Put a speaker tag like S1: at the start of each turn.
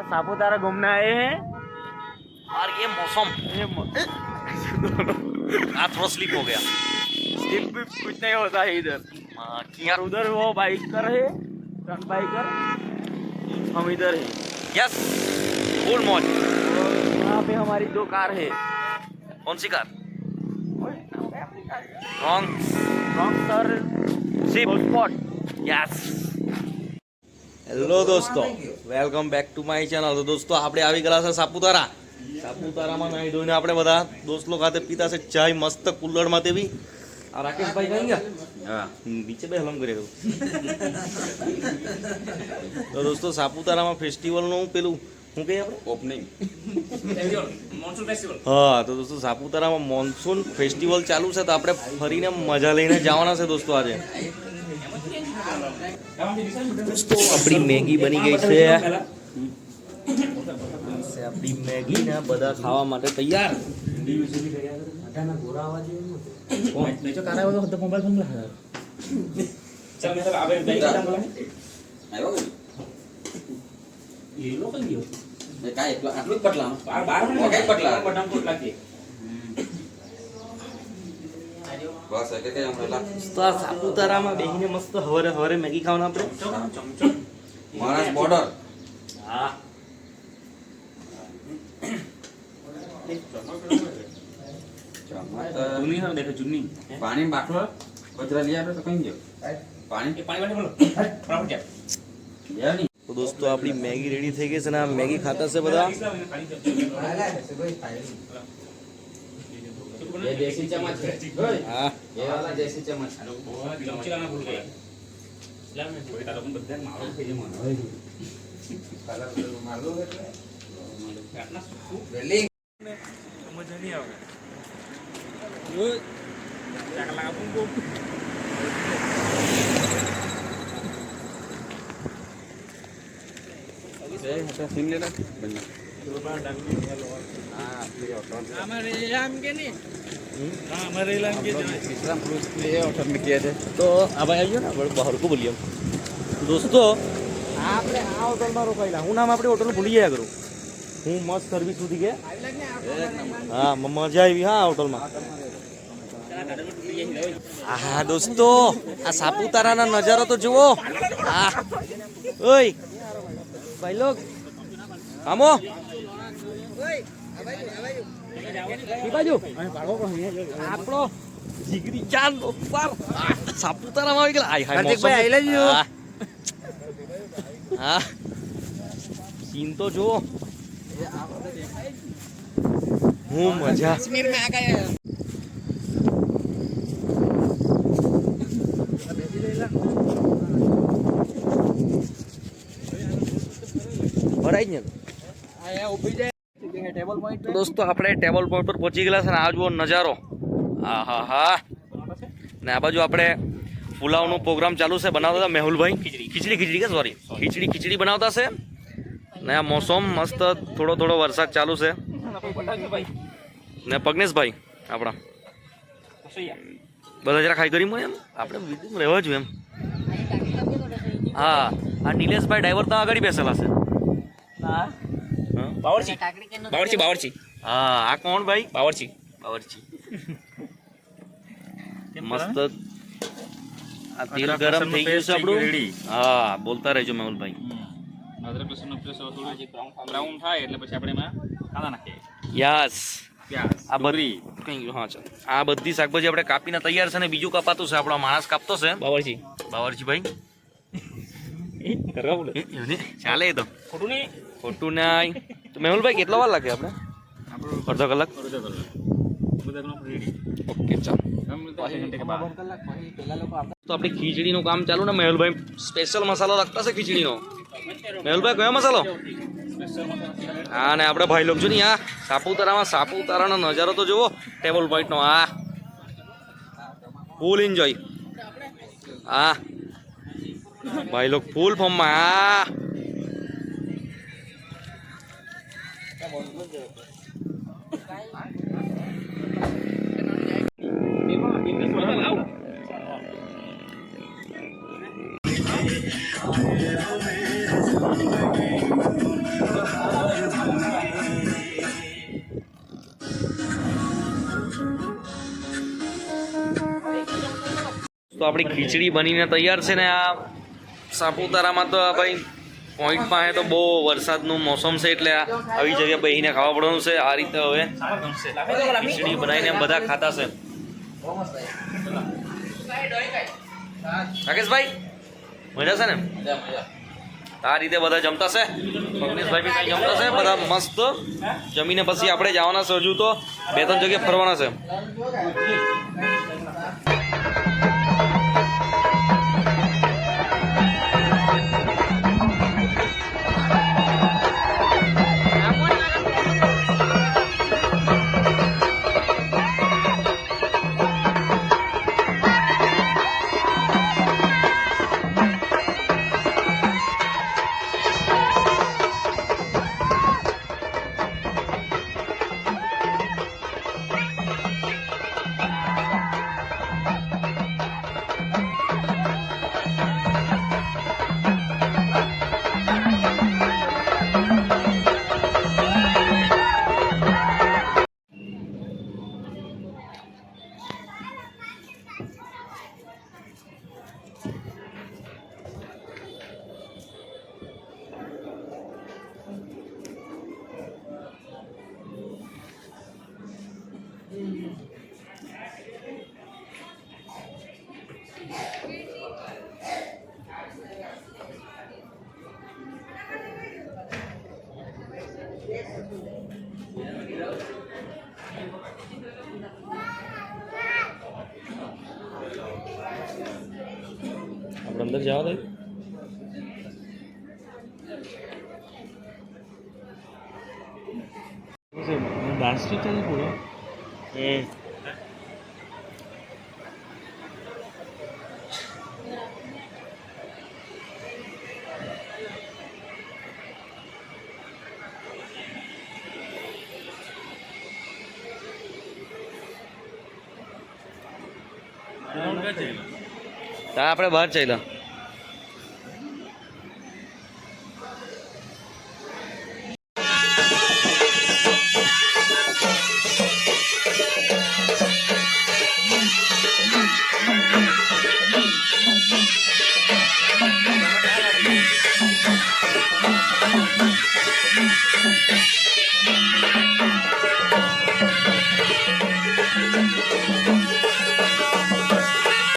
S1: सापुतारा घूमने आए हैं
S2: और ये मौसम थोड़ा स्लिप हो गया।
S1: स्लिप भी कुछ नहीं होता है इधर।
S2: यार
S1: उधर वो बाइकर है, फ्रंट बाइकर, हम इधर है।
S2: यस फुल मौज।
S1: वहाँ पे हमारी 2 कार है।
S2: कौन सी car? Wrong
S1: sir
S2: sip
S1: spot.
S2: Yes hello દોસ્તો, welcome back to my channel. તો દોસ્તો આપણે આવી ગયા છે સાપુતારામાં નાહી ધોઈને આપણે બધા દોસ્ત લોકો ખાતે પીતા છે ચાય મસ્ત કુલ્લરમાં તેવી। આ રાકેશભાઈ કઈ ગયા? હા નીચે બે હલમ કરી દઉં। તો દોસ્તો સાપુતારામાં ફેસ્ટિવલનું પેલું શું કહીએ આપણે ઓપનિંગ મોન્સૂન ફેસ્ટિવલ। હા તો દોસ્તો સાપુતારામાં મોન્સૂન ફેસ્ટિવલ ચાલુ છે તો આપણે ફરીને મજા લઈને જવાના છે દોસ્તો આજે। दोस्तों अपनी मैगी बनी गई છે। આપણી મેગી ને બધા ખાવા માટે તૈયાર। તો આ સાપુતારામાં બેહીને મસ્ત હવારે હવારે મેગી ખાવાના આપણે મહારાષ્ટ્ર બોર્ડર। હા ચુન્ની હા દેખો ચુન્ની પાણી બાટલો કચરા લઈ આવે તો કઈ ગયો પાણી પાણી બોલો ફટાફટ યાર ની। તો દોસ્તો આપણી મેગી રેડી થઈ ગઈ છે ને આ મેગી ખાતા છે બધા। ये देसी चम्मच है। हां ये वाला देसी चम्मच है। चमचे ना भूल गया इस्लाम में कोई तारा पण बद्दल मारो के जे मन होय तारा मारो એટલે કાટના વેલિંગ મજા નહીં આવે ઓ ચાકલા આપું કો અરે હટા સીન લેના બન્ના हमारे इलाम के नहीं हाँ हमारे इलाम के इस्लाम पुलिस के लिए ऑर्डर में किया थे। तो अब आइए ना बड़े बाहर को बोलिए दोस्तों આપણે આ હોટલમાં રોકાયેલા। હું નામ આપણે હોટલ ભૂલી ગયા કરું। હું મસ્ત સર્વિસ સુધી ગયા। હા મજા આવી હા હોટલમાં। હા દોસ્તો આ સાપુતારાના નજારો તો જુઓ। હા ઓય ભાઈ લોગ આમો બાજુ આપણો જીગરી ચાંદ ઉપર સાપુતારામાં આવી ગયા। હાર્દિકભાઈ આઈ લવ યુ। હા સીન તો જો હું મજા કાશ્મીર में आ गए। ભરાઈ જ ને આયા ઊભી જાય। તો દોસ્તો આપણે ટેબલ પોઈન્ટ પર પહોંચી ગયા છે ને આ જુઓ નજારો। હા હા હા ને આ બાજુ આપણે પુલાવનો પ્રોગ્રામ ચાલુ છે બનાવતા હતા મેહુલભાઈ। ખીચડી કે સોરી ખીચડી બનાવતા છે ને આ મોસમ મસ્ત થોડો થોડો વરસાદ ચાલુ છે ને પગ્નેશભાઈ આપણા બધા જરા ખાઈ કરી એમ આપણે રહેવા જોઈએ એમ। હા આ નિલેશભાઈ ડ્રાઈવર તો આગળ બેસેલા છે। બાવરચી હા આ કોણ ભાઈ? બાવરચી મસ્ત આ તેલ ગરમ થઈ ગયું છે આપણું। હા બોલતા રહેજો મેહુલભાઈ। અદરક લસણનો પેસ્ટ થોડું બ્રાઉન થાય એટલે પછી આપણે એમાં કાંદા નાખીએ। યસ આ બધી કઈ હા ચાલ આ બધી શાકભાજી આપણે કાપીને તૈયાર છે ને બીજું કપાતું છે આપણો માણસ કાપતો છે બાવરચી ભાઈ ચાલે તો ખોટું નહીં। તો મેહુલભાઈ કેટલો વાર લાગે આપણે? અડધો કલાક ઓકે ચાલ। તો આપણી ખીચડીનું કામ ચાલુ ને મેહુલભાઈ સ્પેશિયલ મસાલો રાખતા છે ખીચડીનો। મેહુલભાઈ કયો મસાલો? હા ને આપણે ભાઈ લોકો જો ને આ સાપુતારાનો નજારો તો જુઓ ટેબલ પોઈન્ટનો। આ ફૂલ એન્જોય। હા ભાઈ લોગ ફૂલ ફોર્મમાં। આ દોસ્તો આપણી ખીચડી બનીને તૈયાર છે ને આ સાપુતારામાં તો ભાઈ પોઈન્ટ પાસે તો બહુ વરસાદનું મોસમ છે એટલે આવી જગ્યાએ બેસીને ખાવા પડવાનું છે આ રીતે હવે ખીચડી બનાવીને બધા ખાતા છે રાકેશભાઈ મજા છે ને આ રીતે બધા જમતા છે મગનેશભાઈ બી કઈ જમતા છે બધા મસ્ત જમીને પછી આપણે જવાના છે હજુ તો 2-3 જગ્યાએ ફરવાના છે આપણે અંદર જવા દઈએ
S1: डांस तो चल पूरा
S2: આપણે બહાર ચાલ્યા